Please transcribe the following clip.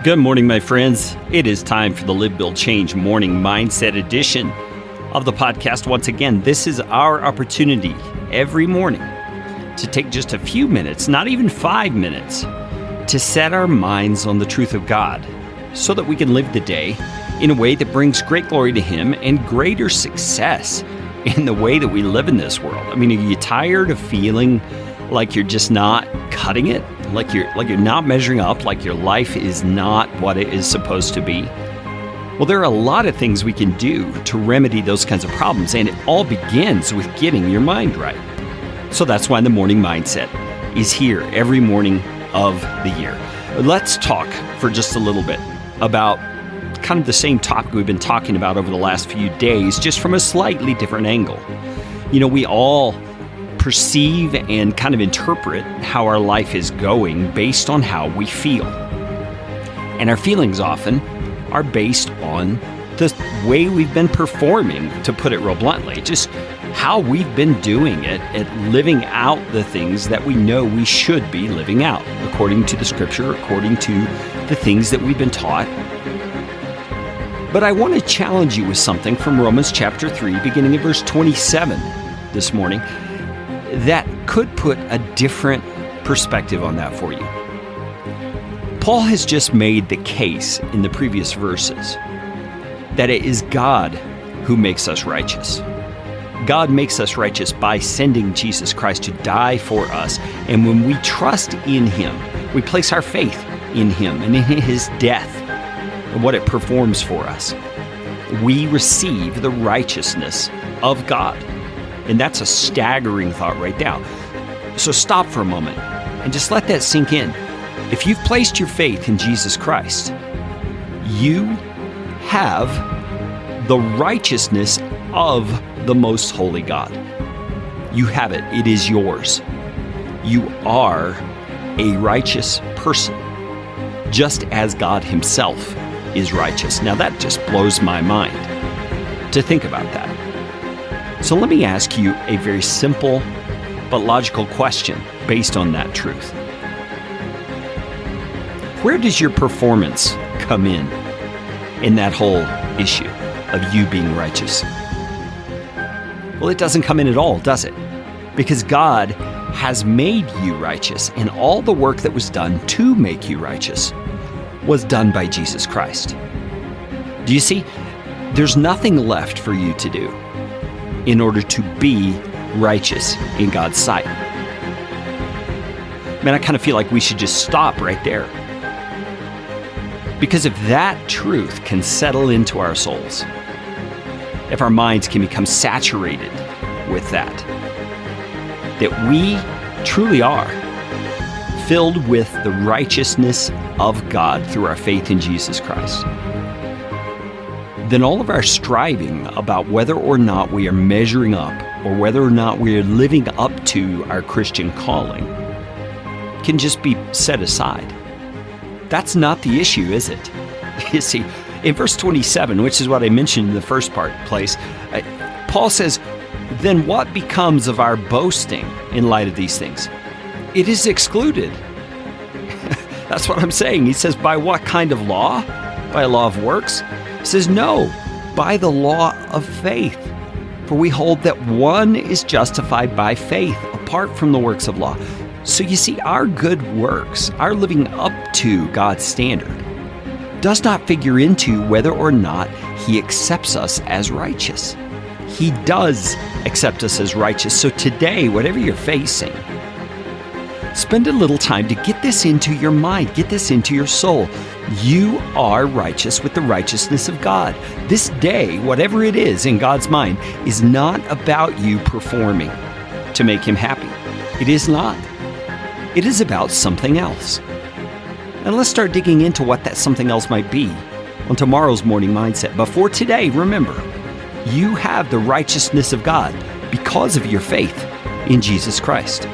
Good morning, my friends. It is time for the Live, Build, Change Morning Mindset edition of the podcast. Once again, this is our opportunity every morning to take just a few minutes, not even 5 minutes, to set our minds on the truth of God so that we can live the day in a way that brings great glory to Him and greater success in the way that we live in this world. I mean, are you tired of feeling like you're just not cutting it? Like you're not measuring up, like your life is not what it is supposed to be? Well, there are a lot of things we can do to remedy those kinds of problems, and it all begins with getting your mind right. So that's why the morning mindset is here every morning of the year. Let's talk for just a little bit about kind of the same topic we've been talking about over the last few days, just from a slightly different angle. You know, we all perceive and kind of interpret how our life is going based on how we feel. And our feelings often are based on the way we've been performing, to put it real bluntly, just how we've been doing it at living out the things that we know we should be living out, according to the scripture, according to the things that we've been taught. But I want to challenge you with something from Romans chapter 3, beginning at verse 27 this morning, that could put a different perspective on that for you. Paul has just made the case in the previous verses that it is God who makes us righteous. God makes us righteous by sending Jesus Christ to die for us. And when we trust in Him, we place our faith in Him and in His death and what it performs for us, we receive the righteousness of God. And that's a staggering thought right now. So stop for a moment and just let that sink in. If you've placed your faith in Jesus Christ, you have the righteousness of the most holy God. You have it. It is yours. You are a righteous person, just as God Himself is righteous. Now that just blows my mind to think about that. So let me ask you a very simple but logical question based on that truth. Where does your performance come in that whole issue of you being righteous? Well, it doesn't come in at all, does it? Because God has made you righteous, and all the work that was done to make you righteous was done by Jesus Christ. Do you see? There's nothing left for you to do in order to be righteous in God's sight. Man, I kind of feel like we should just stop right there. Because if that truth can settle into our souls, if our minds can become saturated with that we truly are filled with the righteousness of God through our faith in Jesus Christ, then all of our striving about whether or not we are measuring up or whether or not we are living up to our Christian calling can just be set aside. That's not the issue, is it? You see, in verse 27, which is what I mentioned in the first place, Paul says, then what becomes of our boasting in light of these things? It is excluded. That's what I'm saying. He says, by what kind of law? By a law of works? He says, no, by the law of faith. For we hold that one is justified by faith apart from the works of law. So you see, our good works, our living up to God's standard, does not figure into whether or not He accepts us as righteous. He does accept us as righteous. So today, whatever you're facing, spend a little time to get this into your mind, get this into your soul. You are righteous with the righteousness of God. This day, whatever it is in God's mind, is not about you performing to make Him happy. It is not. It is about something else. And let's start digging into what that something else might be on tomorrow's morning mindset. But for today, remember, you have the righteousness of God because of your faith in Jesus Christ.